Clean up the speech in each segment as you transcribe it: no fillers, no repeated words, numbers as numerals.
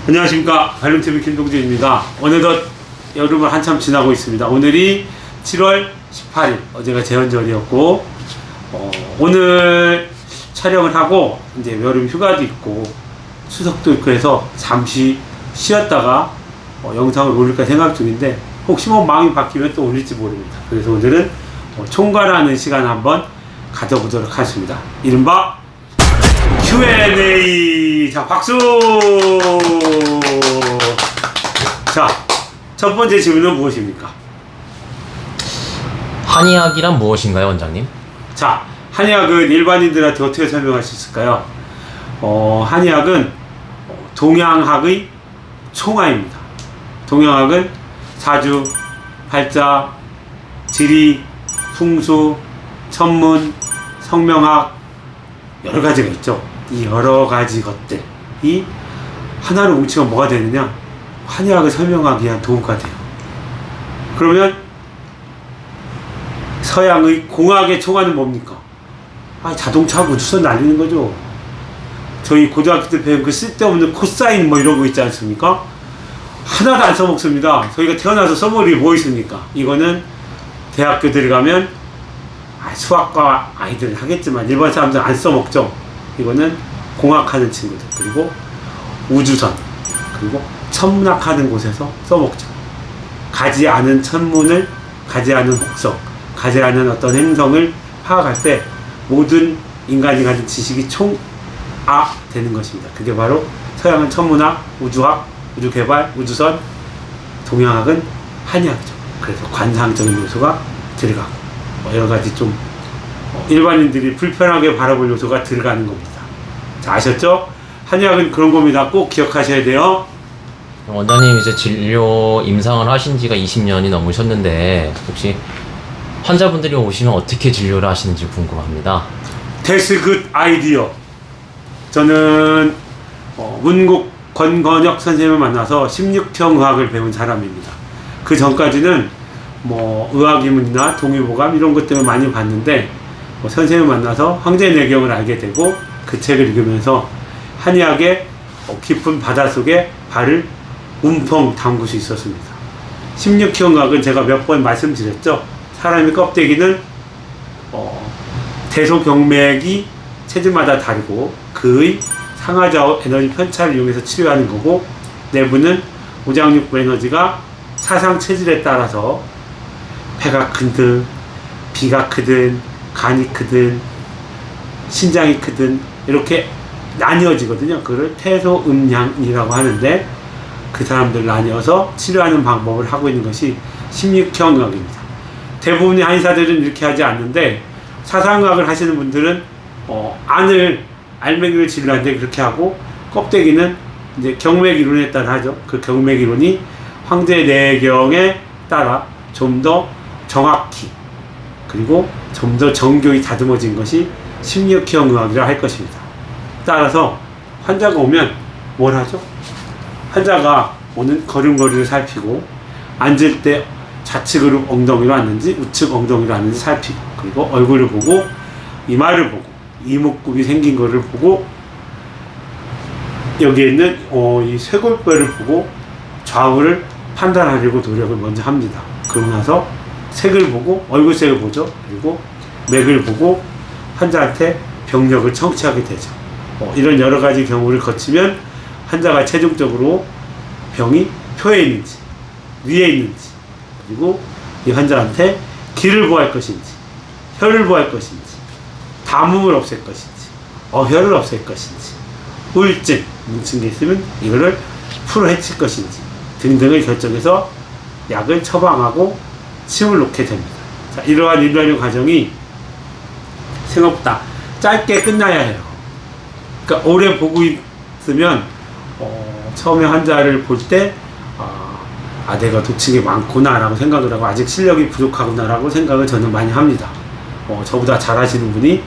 안녕하십니까, 발룸TV 김동진입니다. 어느덧 여름을 한참 지나고 있습니다. 오늘이 7월 18일, 어제가 제헌절이었고 오늘 촬영을 하고 이제 여름 휴가도 있고 추석도 있고 해서 잠시 쉬었다가 영상을 올릴까 생각 중인데, 혹시 마음이 바뀌면 또 올릴지 모릅니다. 그래서 오늘은 총괄하는 시간 한번 가져보도록 하겠습니다. 이른바 Q&A. 자, 박수. 자, 첫 번째 질문은 무엇입니까? 한의학이란 무엇인가요, 원장님? 자, 한의학은 일반인들한테 어떻게 설명할 수 있을까요? 한의학은 동양학의 총화입니다. 동양학은 사주, 팔자, 지리, 풍수, 천문, 성명학, 여러 가지가 있죠. 이 여러 가지 것들이 하나로 뭉치면 뭐가 되느냐? 한의학을 설명하기 위한 도구가 돼요. 그러면 서양의 공학의 총화는 뭡니까? 자동차하고 우주선 날리는 거죠. 저희 고등학교 때 배운 그 쓸데없는 코사인 이런 거 있지 않습니까? 하나도 안 써먹습니다. 저희가 태어나서 써먹을 일이 뭐 있습니까? 이거는 대학교 들어가면 수학과 아이들은 하겠지만 일반 사람들은 안 써먹죠. 이거는 공학하는 친구들, 그리고 우주선, 그리고 천문학 하는 곳에서 써먹죠. 가지 않은 천문을, 가지 않은 혹성, 가지 않은 어떤 행성을 파악할 때 모든 인간이 가진 지식이 되는 것입니다. 그게 바로 서양은 천문학, 우주학, 우주개발, 우주선, 동양학은 한의학이죠. 그래서 관상적인 요소가 들어가고 여러 가지 좀 일반인들이 불편하게 바라볼 요소가 들어가는 겁니다. 자, 아셨죠? 한의학은 그런 겁니다. 꼭 기억하셔야 돼요. 원장님, 이제 진료 임상을 하신 지가 20년이 넘으셨는데 혹시 환자분들이 오시면 어떻게 진료를 하시는지 궁금합니다. That's good idea. 저는 문국 권건혁 선생님을 만나서 16형 의학을 배운 사람입니다. 그 전까지는 의학이문이나 동의보감 이런 것들을 많이 봤는데 선생님을 만나서 황제내경을 알게 되고 그 책을 읽으면서 한의학의 깊은 바닷속에 발을 움펑 담글 수 있었습니다. 16형 의학은 제가 몇 번 말씀드렸죠. 사람의 껍데기는 대소경맥이 체질마다 다르고 그의 상하좌우 에너지 편차를 이용해서 치료하는 거고, 내부는 오장육부 에너지가 사상 체질에 따라서 폐가 크든 비가 크든 간이 크든 신장이 크든 이렇게 나뉘어지거든요. 그걸 태소음양이라고 하는데, 그 사람들 나뉘어서 치료하는 방법을 하고 있는 것이 16형 의학입니다. 대부분의 한의사들은 이렇게 하지 않는데, 사상의학을 하시는 분들은 알맹이를 진료하는데 그렇게 하고, 껍데기는 이제 경맥이론에 따라 하죠. 그 경맥이론이 황제내경에 따라 좀 더 정확히, 그리고 좀 더 정교히 다듬어진 것이 16형 의학이라 할 것입니다. 따라서 환자가 오면 뭘 하죠? 환자가 오는 걸음걸이를 살피고, 앉을 때 좌측으로 엉덩이로 앉는지 우측 엉덩이로 앉는지 살피고, 그리고 얼굴을 보고 이마를 보고 이목구비 생긴 거를 보고, 여기에 있는 이 쇄골뼈를 보고 좌우를 판단하려고 노력을 먼저 합니다. 그러고 나서 색을 보고 얼굴색을 보죠. 그리고 맥을 보고 환자한테 병력을 청취하게 되죠. 이런 여러 가지 경우를 거치면 환자가 최종적으로 병이 표에 있는지 위에 있는지, 그리고 이 환자한테 기를 보할 것인지 혀를 보할 것인지 담음을 없앨 것인지 어혈을 없앨 것인지 우울증 뭉친 게 있으면 이거를 풀어 헤칠 것인지 등등을 결정해서 약을 처방하고 침을 놓게 됩니다. 자, 이러한 일반적 과정이 생각보다 짧게 끝나야 해요. 그러니까 오래 보고 있으면 처음에 환자를 볼 때 내가 도치기 많구나 라고 생각을 하고 아직 실력이 부족하구나 라고 생각을 저는 많이 합니다. 저보다 잘하시는 분이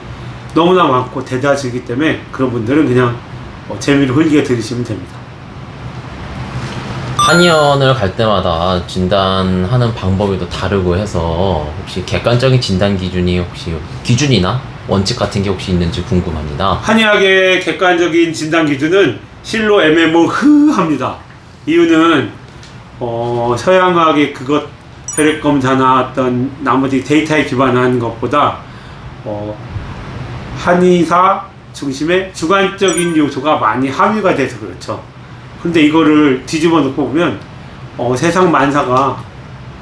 너무나 많고 대다수이기 때문에 그런 분들은 그냥 재미로 흘리게 들으시면 됩니다. 한의원을 갈 때마다 진단하는 방법이 또 다르고 해서 혹시 객관적인 진단 기준이 혹시 기준이나 원칙 같은 게 혹시 있는지 궁금합니다. 한의학의 객관적인 진단 기준은 실로 MMO 합니다. 이유는 서양의학의 그것 혈액 검사나 어떤 나머지 데이터에 기반한 것보다 한의사 중심의 주관적인 요소가 많이 함유가 돼서 그렇죠. 근데 이거를 뒤집어 놓고 보면 세상 만사가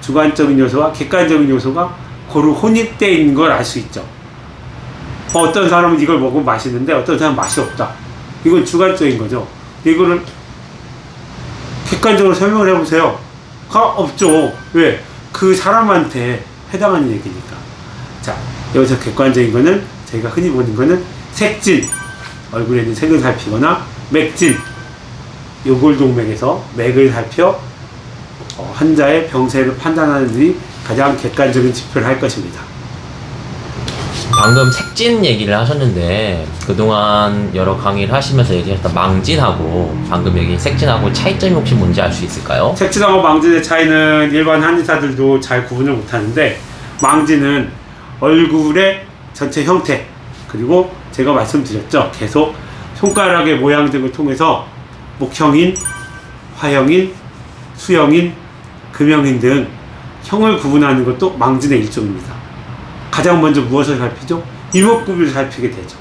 주관적인 요소와 객관적인 요소가 고루 혼입되어 있는 걸 알 수 있죠. 어떤 사람은 이걸 먹으면 맛있는데 어떤 사람은 맛이 없다. 이건 주관적인 거죠. 이거를 객관적으로 설명을 해보세요. 없죠. 왜? 그 사람한테 해당하는 얘기니까. 자, 여기서 객관적인 거는 저희가 흔히 보는 거는 색진, 얼굴에 있는 색을 살피거나 맥진, 요골동맥에서 맥을 살펴 환자의 병세를 판단하는 일이 가장 객관적인 지표를 할 것입니다. 방금 색진 얘기를 하셨는데 그동안 여러 강의를 하시면서 얘기했던 망진하고 방금 얘기 색진하고 차이점이 혹시 뭔지 알 수 있을까요? 색진하고 망진의 차이는 일반 한의사들도 잘 구분을 못하는데, 망진은 얼굴의 전체 형태, 그리고 제가 말씀드렸죠, 계속 손가락의 모양 등을 통해서 목형인, 화형인, 수형인, 금형인 등 형을 구분하는 것도 망진의 일종입니다. 가장 먼저 무엇을 살피죠? 이목구비를 살피게 되죠.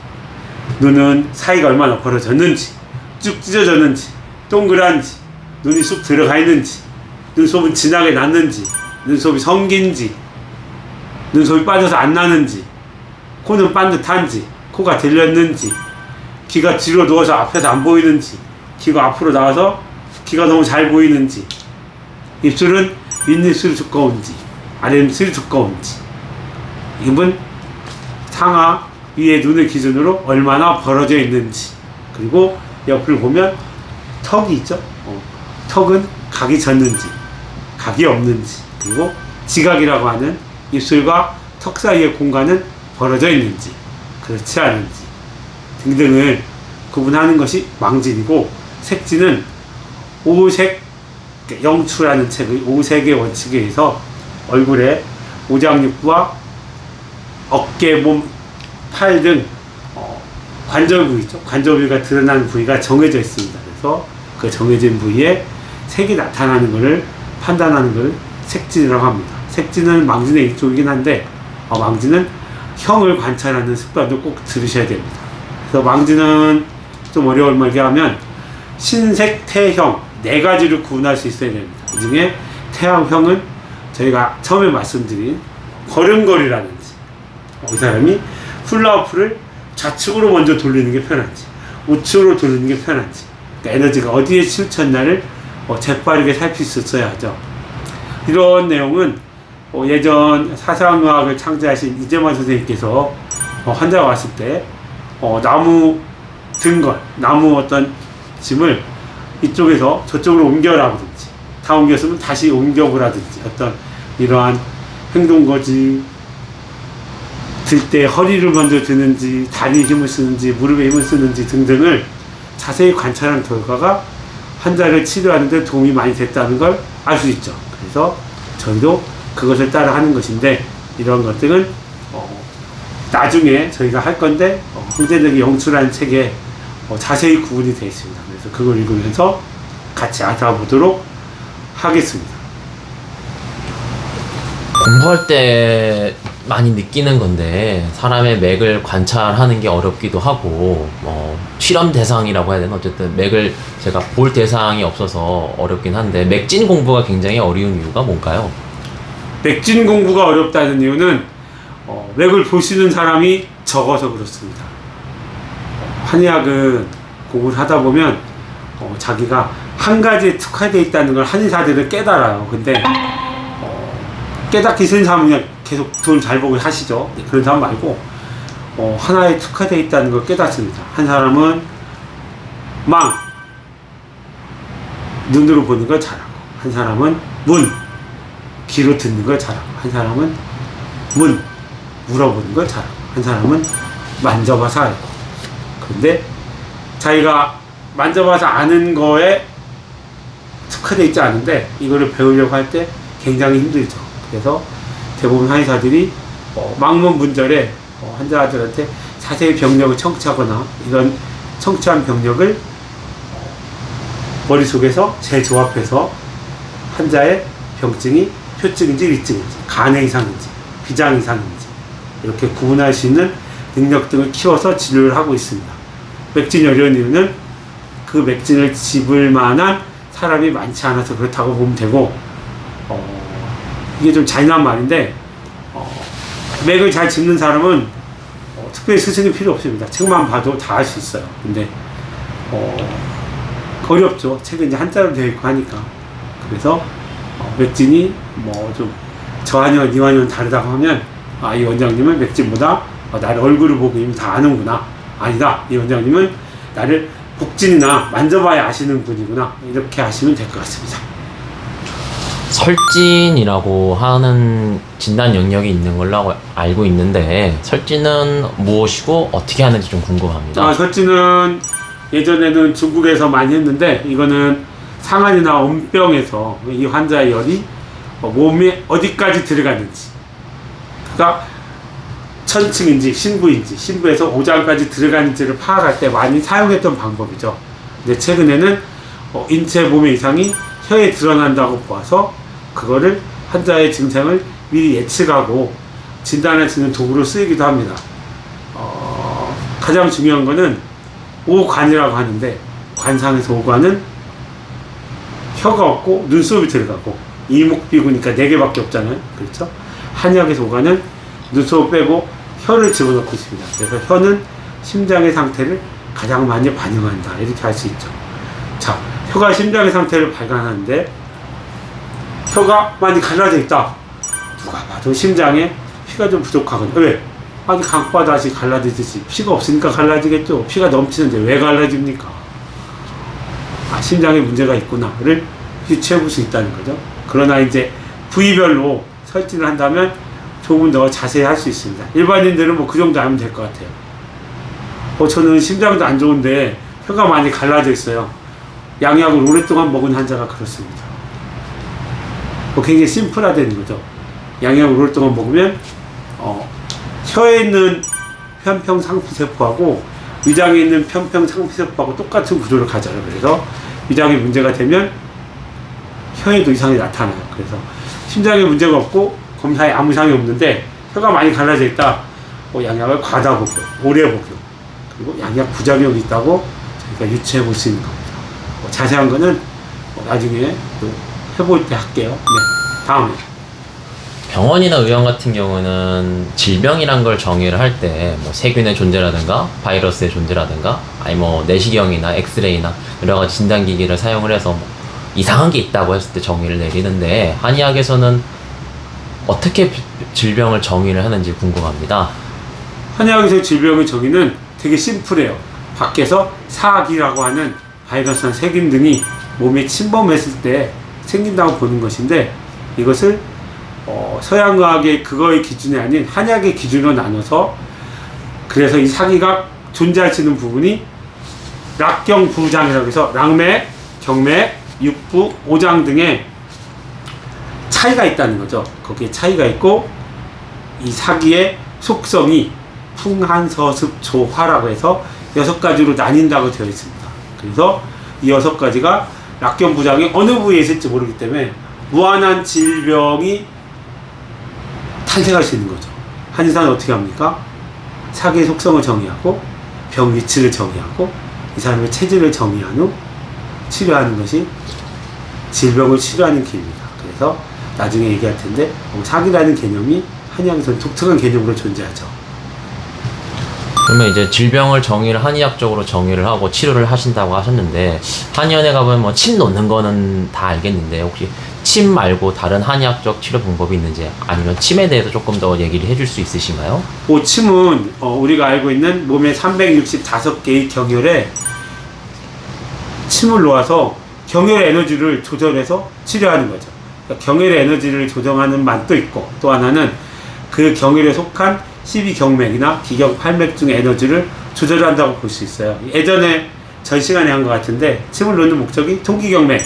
눈은 사이가 얼마나 벌어졌는지, 쭉 찢어졌는지, 동그란지, 눈이 쑥 들어가 있는지, 눈썹은 진하게 났는지, 눈썹이 성긴지, 눈썹이 빠져서 안 나는지, 코는 반듯한지, 코가 들렸는지, 귀가 뒤로 누워서 앞에서 안 보이는지, 귀가 앞으로 나와서 귀가 너무 잘 보이는지, 입술은 윗입술이 두꺼운지, 아랫입술이 두꺼운지, 입은 상하 위에 눈을 기준으로 얼마나 벌어져 있는지, 그리고 옆을 보면 턱이 있죠. 턱은 각이 졌는지, 각이 없는지, 그리고 지각이라고 하는 입술과 턱 사이의 공간은 벌어져 있는지, 그렇지 않은지 등등을 구분하는 것이 망진이고, 색진은 오색 영추라는 책의 오색의 원칙에 의해서 얼굴에 오장육부와 어깨, 몸, 팔 등 관절 부위죠. 관절 부위가 드러나는 부위가 정해져 있습니다. 그래서 그 정해진 부위에 색이 나타나는 것을 판단하는 것을 색진이라고 합니다. 색진은 망진의 일종이긴 한데, 망진은 형을 관찰하는 습관도 꼭 들으셔야 됩니다. 그래서 망진은 좀 어려울 말게 하면 신색, 태형 네 가지를 구분할 수 있어야 됩니다. 그 중에 태형은 저희가 처음에 말씀드린 걸음걸이라든지, 이 사람이 훌라후프를 좌측으로 먼저 돌리는 게 편한지, 우측으로 돌리는 게 편한지, 그러니까 에너지가 어디에 치우쳤나를 재빠르게 살필 수 있어야 하죠. 이런 내용은 예전 사상의학을 창제하신 이재만 선생님께서 환자가 왔을 때 나무 등걸, 나무 어떤 짐을 이쪽에서 저쪽으로 옮겨라든지, 다 옮겼으면 다시 옮겨보라든지, 어떤 이러한 행동거지, 들 때 허리를 먼저 드는지, 다리에 힘을 쓰는지, 무릎에 힘을 쓰는지 등등을 자세히 관찰한 결과가 환자를 치료하는 데 도움이 많이 됐다는 걸 알 수 있죠. 그래서 저희도 그것을 따라 하는 것인데, 이런 것들은 나중에 저희가 할 건데, 형제력의 영추라는 책에 자세히 구분이 되어 있습니다. 그래서 그걸 읽으면서 같이 알아보도록 하겠습니다. 공부할 때 많이 느끼는 건데, 사람의 맥을 관찰하는 게 어렵기도 하고, 실험 대상이라고 해야 되나? 어쨌든 맥을 제가 볼 대상이 없어서 어렵긴 한데, 맥진 공부가 굉장히 어려운 이유가 뭔가요? 맥진 공부가 어렵다는 이유는 맥을 보시는 사람이 적어서 그렇습니다. 한의학은 공부를 하다 보면 자기가 한 가지에 특화되어 있다는 걸 한의사들은 깨달아요. 근데 깨닫기 싫은 사람은 그냥 계속 돈 잘 보고 하시죠. 그런 사람 말고 하나에 특화되어 있다는 걸 깨닫습니다. 한 사람은 망, 눈으로 보는 걸 잘하고, 한 사람은 문, 귀로 듣는 걸 잘하고, 한 사람은 문, 물어보는 걸 잘하고, 한 사람은 만져봐서 알고. 근데 자기가 만져봐서 아는 거에 특화되어 있지 않은데, 이거를 배우려고 할 때 굉장히 힘들죠. 그래서 대부분 한의사들이 망문분절에 환자들한테 자세히 병력을 청취하거나, 이런 청취한 병력을 머릿속에서 재조합해서 환자의 병증이 표증인지 위증인지, 간의 이상인지, 비장 이상인지 이렇게 구분할 수 있는 능력 등을 키워서 진료를 하고 있습니다. 맥진이 어려운 이유는 그 맥진을 짚을 만한 사람이 많지 않아서 그렇다고 보면 되고, 이게 좀 잔인한 말인데, 맥을 잘 짚는 사람은 특별히 스승이 필요 없습니다. 책만 봐도 다 할 수 있어요. 근데 어렵죠. 책은 이제 한자로 되어 있고 하니까. 그래서 맥진이 뭐 좀 저한의원, 이완의원 다르다고 하면, 이 원장님은 맥진보다 나를 얼굴을 보고 이미 다 아는구나. 아니다. 이 원장님은 나를 복진이나 만져봐야 아시는 분이구나. 이렇게 하시면 될 것 같습니다. 설진이라고 하는 진단 영역이 있는 걸로 알고 있는데, 설진은 무엇이고 어떻게 하는지 좀 궁금합니다. 설진은 예전에는 중국에서 많이 했는데, 이거는 상안이나 온병에서 이 환자의 열이 몸에 어디까지 들어가는지, 그러니까 천층인지 신부인지, 신부에서 오장까지 들어가는지를 파악할 때 많이 사용했던 방법이죠. 근데 최근에는 인체 몸의 이상이 혀에 드러난다고 보아서 그거를 환자의 증상을 미리 예측하고 진단할 수 있는 도구로 쓰이기도 합니다. 가장 중요한 거는 오관이라고 하는데, 관상에서 오관은 혀가 없고 눈썹이 들어가고, 이목비구니까 4개밖에 없잖아요. 그렇죠? 한의학에서 오관은 눈썹을 빼고 혀를 집어넣고 있습니다. 그래서 혀는 심장의 상태를 가장 많이 반영한다. 이렇게 할 수 있죠. 자, 혀가 심장의 상태를 발견하는데, 혀가 많이 갈라져 있다. 누가 봐도 심장에 피가 좀 부족하거든요. 왜? 아니, 강바다시 갈라지듯이 피가 없으니까 갈라지겠죠. 피가 넘치는데 왜 갈라집니까? 심장에 문제가 있구나를 유추해 볼 수 있다는 거죠. 그러나 이제 부위별로 설진을 한다면 조금 더 자세히 할 수 있습니다. 일반인들은 뭐 그 정도 하면 될 것 같아요. 저는 심장도 안 좋은데 혀가 많이 갈라져 있어요. 양약을 오랫동안 먹은 환자가 그렇습니다. 굉장히 심플화되는 거죠. 양약을 오랫동안 먹으면 혀에 있는 편평상피세포하고 위장에 있는 편평상피세포하고 똑같은 구조를 가져요. 그래서 위장에 문제가 되면 혀에도 이상이 나타나요. 그래서 심장에 문제가 없고 검사에 아무 이상이 없는데 혀가 많이 갈라져 있다. 양약을 과다 복용, 오래 복용, 그리고 양약 부작용이 있다고 저희가 유추해 볼 수 있는 겁니다. 자세한 거는 나중에 또 해볼 때 할게요. 네, 다음에. 병원이나 의원 같은 경우는 질병이란 걸 정의를 할 때 뭐 세균의 존재라든가 바이러스의 존재라든가 아니 뭐 내시경이나 엑스레이나 여러 가지 진단기기를 사용을 해서 뭐 이상한 게 있다고 했을 때 정의를 내리는데, 한의학에서는 어떻게 질병을 정의를 하는지 궁금합니다. 한의학에서 질병의 정의는 되게 심플해요. 밖에서 사악이라고 하는 바이러스나 세균 등이 몸에 침범했을 때 생긴다고 보는 것인데, 이것을 서양의학의 그거의 기준이 아닌 한의학의 기준으로 나눠서, 그래서 이 사기가 존재할 수 있는 부분이 락경부장이라고 해서 락맥, 경맥, 육부, 오장 등의 차이가 있다는 거죠. 거기에 차이가 있고, 이 사기의 속성이 풍한서습조화라고 해서 6가지로 나뉜다고 되어 있습니다. 그래서 이 6가지가 락경부장이 어느 부위에 있을지 모르기 때문에 무한한 질병이 탄생할 수 있는 거죠. 한의사는 어떻게 합니까? 사기의 속성을 정의하고 병 위치를 정의하고 이 사람의 체질을 정의한 후 치료하는 것이 질병을 치료하는 길입니다. 그래서 나중에 얘기할 텐데, 사기라는 개념이 한의학에서는 독특한 개념으로 존재하죠. 그러면 이제 질병을 정의를 한의학적으로 정의를 하고 치료를 하신다고 하셨는데, 한의원에 가보면 뭐 침 놓는 거는 다 알겠는데, 혹시 침 말고 다른 한의학적 치료 방법이 있는지, 아니면 침에 대해서 조금 더 얘기를 해줄 수 있으신가요? 침은 우리가 알고 있는 몸의 365개의 경혈에 침을 놓아서 경혈의 에너지를 조절해서 치료하는 거죠. 그러니까 경혈의 에너지를 조정하는 맛도 있고, 또 하나는 그 경혈에 속한 12경맥이나 기경팔맥 중의 에너지를 조절한다고 볼 수 있어요. 예전에 전 시간에 한 것 같은데, 침을 놓는 목적이 통기경맥,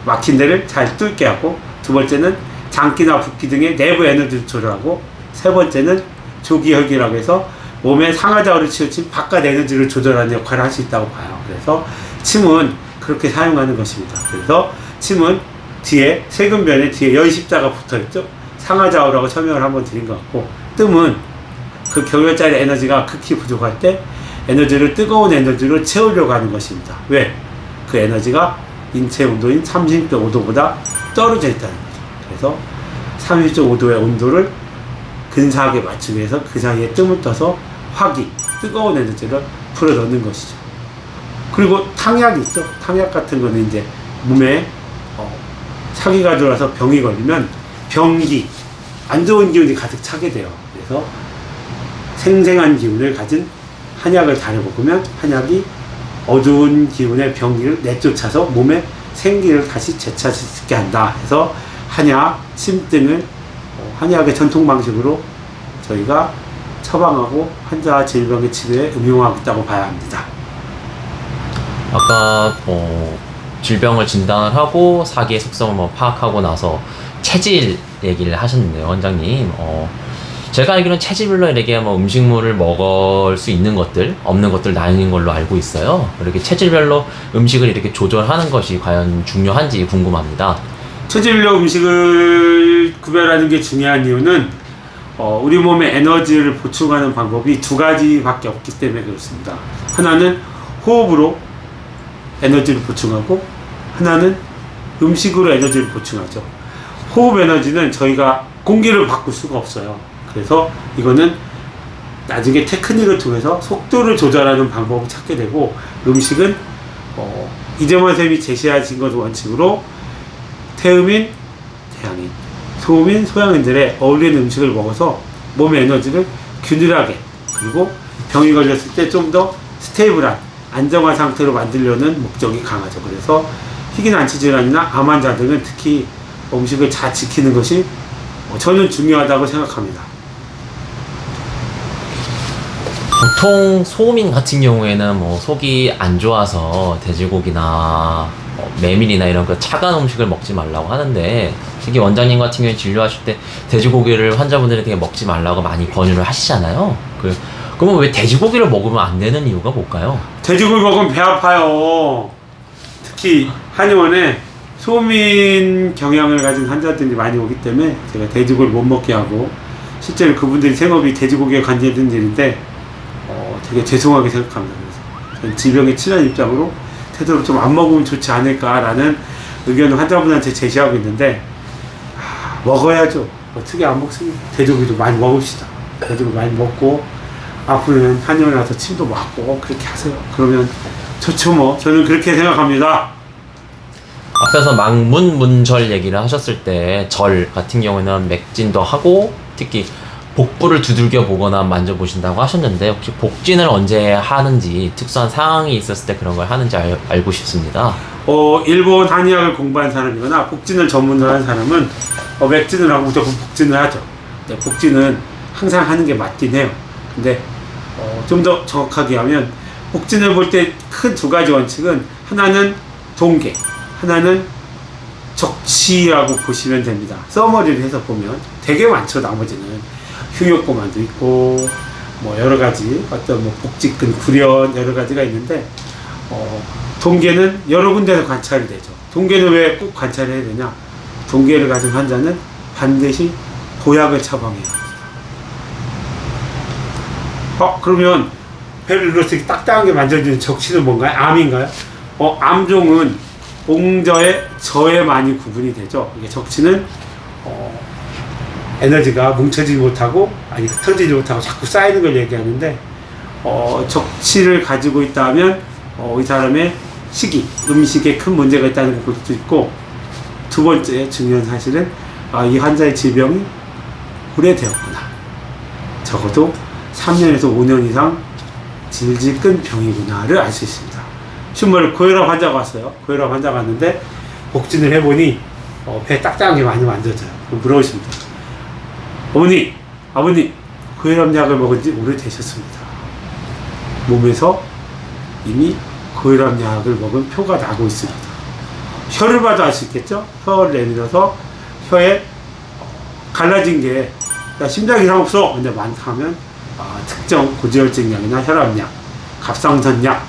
막힌 데를 잘 뚫게 하고, 두 번째는 장기나 붓기 등의 내부 에너지를 조절하고, 세 번째는 조기혈기라고 해서 몸의 상하좌우를 치우친 바깥 에너지를 조절하는 역할을 할 수 있다고 봐요. 그래서 침은 그렇게 사용하는 것입니다. 그래서 침은 뒤에 세근변에 뒤에 열십자가 붙어있죠. 상하좌우라고 설명을 한번 드린 것 같고, 뜸은 그 경열짜리 에너지가 극히 부족할 때 에너지를 뜨거운 에너지로 채우려고 하는 것입니다. 왜? 그 에너지가 인체 온도인 30.5도보다 떨어져 있다는 거죠. 그래서 30.5도의 온도를 근사하게 맞추기 위해서 그 사이에 뜸을 떠서 화기, 뜨거운 에너지를 불어 넣는 것이죠. 그리고 탕약이 있죠. 탕약 같은 거는 이제 몸에 사기가 들어와서 병이 걸리면 병기, 안 좋은 기운이 가득 차게 돼요. 그래서 생생한 기운을 가진 한약을 다려먹으면 한약이 어두운 기운의 병기를 내쫓아서 몸에 생기를 다시 되찾을 수 있게 한다. 해서 한약, 침 등을 한약의 전통 방식으로 저희가 처방하고 환자 질병의 치료에 응용하고 있다고 봐야 합니다. 아까 질병을 진단을 하고 사기의 속성을 파악하고 나서 체질 얘기를 하셨는데요, 원장님. 제가 알기로는 체질별로 이렇게 음식물을 먹을 수 있는 것들, 없는 것들 나뉘는 걸로 알고 있어요. 이렇게 체질별로 음식을 이렇게 조절하는 것이 과연 중요한지 궁금합니다. 체질별로 음식을 구별하는 게 중요한 이유는 우리 몸에 에너지를 보충하는 방법이 두 가지밖에 없기 때문에 그렇습니다. 하나는 호흡으로 에너지를 보충하고, 하나는 음식으로 에너지를 보충하죠. 호흡 에너지는 저희가 공기를 바꿀 수가 없어요. 그래서 이거는 나중에 테크닉을 통해서 속도를 조절하는 방법을 찾게 되고, 음식은 이재만 선생님이 제시하신 것 원칙으로 태음인, 태양인, 소음인, 소양인들의 어울리는 음식을 먹어서 몸의 에너지를 균일하게, 그리고 병이 걸렸을 때 좀 더 스테이블한, 안정한 상태로 만들려는 목적이 강하죠. 그래서 희귀난치 질환이나 암 환자 등은 특히 음식을 잘 지키는 것이 저는 중요하다고 생각합니다. 보통 소음인 같은 경우에는 속이 안 좋아서 돼지고기나 메밀이나 이런 차가운 음식을 먹지 말라고 하는데, 특히 원장님 같은 경우에 진료하실 때 돼지고기를 환자분들에게 먹지 말라고 많이 권유를 하시잖아요. 그러면 왜 돼지고기를 먹으면 안 되는 이유가 뭘까요? 돼지고기 먹으면 배 아파요. 특히 한의원에 소음인 경향을 가진 환자들이 많이 오기 때문에 제가 돼지고기를 못 먹게 하고, 실제로 그분들이 생업이 돼지고기에 관계된 일인데 되게 죄송하게 생각합니다. 그래서 저는 질병에 친한 입장으로 되도록 좀 안 먹으면 좋지 않을까라는 의견을 환자분한테 제시하고 있는데, 먹어야죠. 어떻게 안 먹습니까? 돼지고기도 많이 먹읍시다. 돼지고기 많이 먹고 아프면 한의원에 와서 침도 맞고 그렇게 하세요. 그러면 좋죠 뭐. 저는 그렇게 생각합니다. 앞에서 망문문절 얘기를 하셨을 때 절 같은 경우에는 맥진도 하고 특히 복부를 두들겨 보거나 만져보신다고 하셨는데, 혹시 복진을 언제 하는지 특수한 상황이 있었을 때 그런 걸 하는지 알고 싶습니다. 일본 한의학을 공부한 사람이거나 복진을 전문으로 한 사람은 맥진을 하고 무조건 복진을 하죠. 근데 복진은 항상 하는 게 맞긴 해요. 근데 좀 더 정확하게 하면 복진을 볼 때 큰 두 가지 원칙은, 하나는 동계, 하나는 적치라고 보시면 됩니다. 써머리를 해서 보면 되게 많죠. 나머지는 흉욕고만도 있고 여러 가지 어떤 복직근, 구련 여러 가지가 있는데, 동계는 여러 군데서 관찰이 되죠. 동계는 왜 꼭 관찰해야 되냐? 동계를 가진 환자는 반드시 보약을 처방해야 합니다. 그러면 배를 이렇게 딱딱하게 만져주는 적치는 뭔가요? 암인가요? 암종은 옹저에 저에 많이 구분이 되죠. 이게 적치는 에너지가 뭉쳐지지 못하고, 아니 흩어지지 못하고 자꾸 쌓이는 걸 얘기하는데, 적치를 가지고 있다면 이 사람의 식이, 음식에 큰 문제가 있다는 걸 볼 수 있고, 두 번째 중요한 사실은 이 환자의 질병이 오래되었구나, 적어도 3년에서 5년 이상 질질 끈 병이구나를 알 수 있습니다. 흉물 고혈압 환자가 왔어요. 고혈압 환자가 왔는데 복진을 해보니 배 딱딱하게 많이 만져져요. 물어보십니다. 어머니, 아버님, 고혈압 약을 먹은 지 오래되셨습니다. 몸에서 이미 고혈압 약을 먹은 표가 나고 있습니다. 혀를 봐도 알 수 있겠죠? 혀를 내밀어서 혀에 갈라진 게, 심장 이상 없어 근데 많다 하면 특정 고지혈증 약이나 혈압약, 갑상선 약,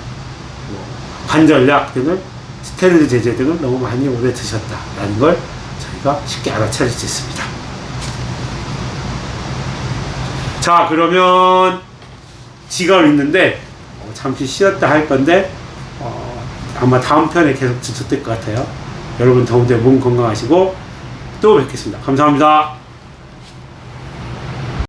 관절약 등을 스테로이드 제제 등을 너무 많이 오래 드셨다라는 걸 저희가 쉽게 알아차릴 수 있습니다. 자, 그러면 지갑 있는데 잠시 쉬었다 할 건데 아마 다음 편에 계속 지속될 것 같아요. 여러분 더운데 몸 건강하시고 또 뵙겠습니다. 감사합니다.